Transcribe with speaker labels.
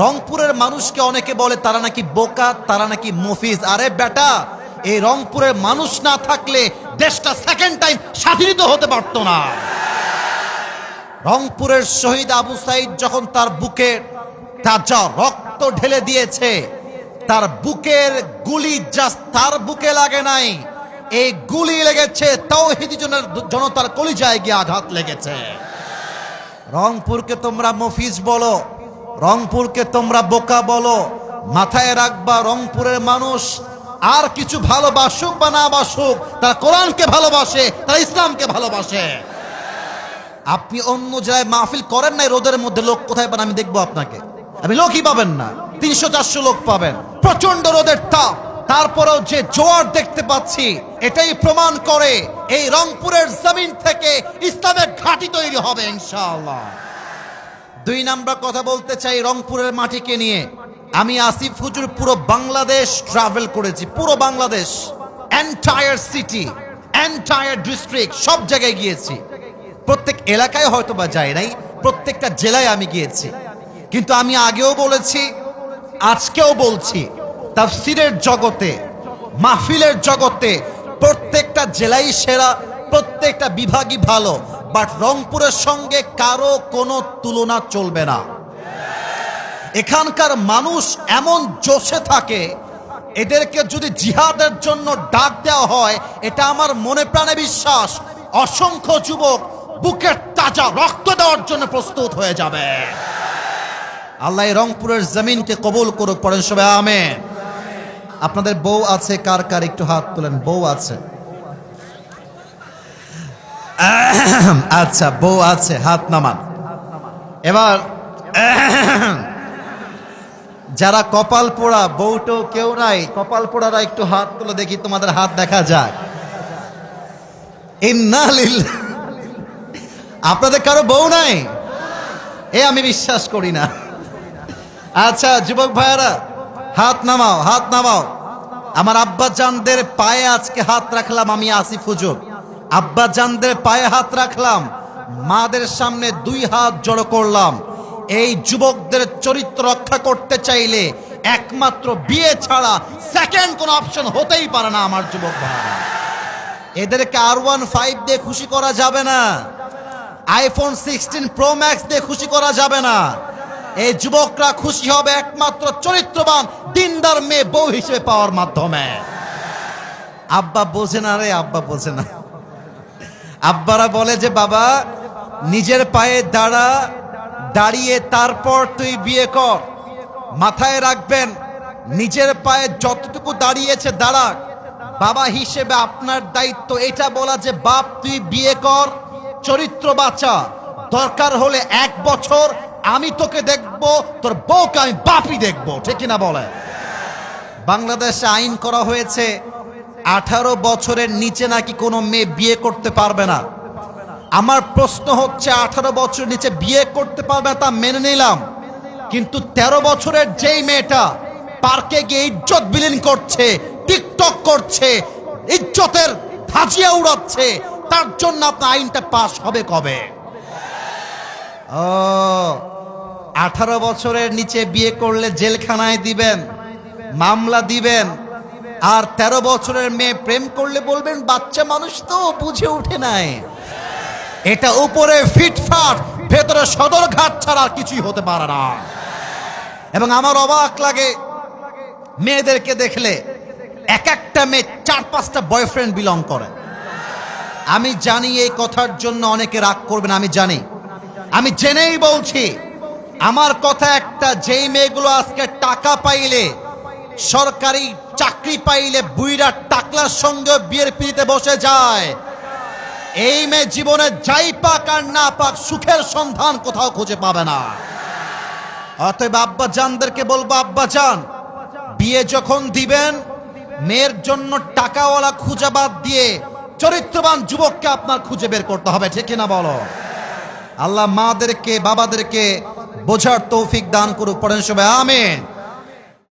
Speaker 1: রংপুরের মানুষকে অনেকে বলে তারা নাকি বোকা, তারা নাকি মফিজ। আরে বেটা, এই রংপুরের মানুষ না থাকলে দেশটা সেকেন্ড টাইম স্বাধীন হতে পারতো না। রংপুরের শহীদ আবু সাইদ যখন তার বুকে তাজা রক্ত ঢেলে দিয়েছে, তার বুকের গুলি জাস্ট তার বুকে লাগে নাই, এই গুলি লেগেছে তাওহীদি জনতার কলিজায় গিয়ে আঘাত লেগেছে। রংপুরকে তোমরা মফিজ বলো, রংপুরকে তোমরা বোকা বলো, মাথায় রাখবা রংপুরের মানুষ আর কিছু ভালোবাসুক বা না বাসুক, তারা কোরআনকে ভালোবাসে, তারা ইসলামকে ভালোবাসে। আপনি অন্য জায়গায় মাহফিল করেন নাই, রোদের মধ্যে লোক কোথায় পান আমি দেখবো আপনাকে? আপনি লোকই পাবেন না, 300-400 লোক পাবেন, প্রচন্ড রোদের তাপ। তারপরেও যে জোয়ার দেখতে পাচ্ছি, এটাই প্রমাণ করে এই রংপুরের জমিন থেকে ইসলামের ঘাঁটি তৈরি হবে ইনশাআল্লাহ। 2 নাম্বার কথা বলতে চাই রংপুরের মাটিকে নিয়ে। আমি আসিফ হুজুর পুরো বাংলাদেশ ট্রাভেল করেছি, পুরো Bangladesh, entire city, entire district, সব জায়গায় গিয়েছি। প্রত্যেক এলাকায় হয়তো বা যাই নাই, প্রত্যেকটা জেলায় আমি গিয়েছি। কিন্তু আমি আগেও বলেছি, আজকেও বলছি, তাফসীরের জগতে, মাহফিলের জগতে প্রত্যেকটা জেলাই সেরা, প্রত্যেকটা বিভাগই ভালো, বাট রংপুরের সঙ্গে কারো কোনো তুলনা চলবে না। এখানকার মানুষ এমন জোশে থাকে, এদেরকে যদি জিহাদের জন্য ডাক দেওয়া হয়, এটা আমার মনে প্রাণে বিশ্বাস, অসংখ্য যুবক বুকের তাজা রক্ত দেওয়ার জন্য প্রস্তুত হয়ে যাবে। আল্লাহ রংপুরের জমিনকে কবুল করুক, পড়েন সবাই আমিন। আপনাদের বউ আছে কার কার একটু হাত তোলেন? বউ আছে? আচ্ছা, বউ আছে, হাত নামান। এবার যারা কপাল পোড়া, বউটো কেউ নাই, কপাল পোড়ারা একটু হাত তুলে দেখি, তোমাদের হাত দেখা যাক। আপনাদের কারো বউ নাই? আমি বিশ্বাস করি না। আচ্ছা যুবক ভাইয়ারা, হাত নামাও, হাত নামাও। আমার আব্বা জানদের পায়ে আজকে হাত রাখলাম, আমি আসিফ হুজুর আব্বা জানদের পায়ে হাত রাখলাম, মাদের সামনে 2 হাত জড়ো করলাম। এই যুবকদের চরিত্র রক্ষা করতে চাইলে একমাত্র বিয়ে ছাড়া সেকেন্ড কোন অপশন হতেই পারে না আমার যুবক ভাইরা। এদেরকে R15 দিয়ে খুশি করা যাবে না, iPhone 16 Pro Max দিয়ে খুশি করা যাবে না। এই যুবকরা খুশি হবে একমাত্র চরিত্রবান দিনদার মেয়ে বউ হিসেবে পাওয়ার মাধ্যমে। আব্বা বোঝে না রে, আব্বা বোঝে না। আব্বারা বলে যে বাবা নিজের পায়ে দাঁড়া, দাঁড়িয়ে তারপর তুই বিয়ে কর। মাথায় রাখবেন, নিজের পায়ে যতটুকু দাঁড়িয়েছে দাঁড়াক। বাবা হিসেবে আপনার দায়িত্ব এটা বলা যে বাপ তুই বিয়ে কর, চরিত্র বাঁচা, দরকার হলে 1 বছর আমি তোকে দেখব, তোর বউকে আমি বাপই দেখব, ঠিক কিনা বলে? বাংলাদেশে আইন করা হয়েছে 18 বছরের নিচে নাকি কোনো মেয়ে বিয়ে করতে পারবে না। আমার প্রশ্ন হচ্ছে, 18 বছরের নিচে বিয়ে করতে পারবে না তা মেনে নিলাম, কিন্তু 13 বছরের যেই মেয়েটা পার্কে গিয়ে ইজ্জত বিলীন করছে, টিকটক করছে, ইজ্জতের ধাজিয়া উড়াচ্ছে, তার জন্য আপনার আইনটা পাস হবে কবে? 18 বছরের নিচে বিয়ে করলে জেলখানায় দিবেন, মামলা দিবেন। আর 13 বছরের মেয়ে প্রেম করলে বলবেন বাচ্চা মানুষ তো বুঝে উঠে নাই। এটা উপরে ফিটফাট, ভেতরে সদরঘাট ছাড়া আর কিছুই হতে পারে না। এবং আমার অবাক লাগে মেয়েদেরকে দেখলে, এক একটা মেয়ে 4-5টা বয়ফ্রেন্ড বিলং করে। আমি জানি এই কথার জন্য অনেকে রাগ করবেন, আমি জানি, আমি জেনেই বলছি। আমার কথা একটা, যেই মেয়েগুলো আজকে টাকা পাইলে, সরকারি চাকরি পাইলে বুইরা টাকলার সঙ্গে বিয়ের পিড়িতে বসে যায়, এই মেয়ে জীবনে যাই পাক আর না পাক সুখের সন্ধান কোথাও খুঁজে পাবে না। অতএব আব্বা জানদেরকে বলবো, আব্বা জান বিয়ে যখন দিবেন, মেয়ের জন্য টাকাওয়ালা খুঁজে বাদ দিয়ে চরিত্রবান যুবককে আপনার খুঁজে বের করতে হবে, ঠিক কিনা বলো? আল্লাহ মাদেরকে বাবাদেরকে বোঝার তৌফিক দান করুক, পড়েন সবাই আমিন।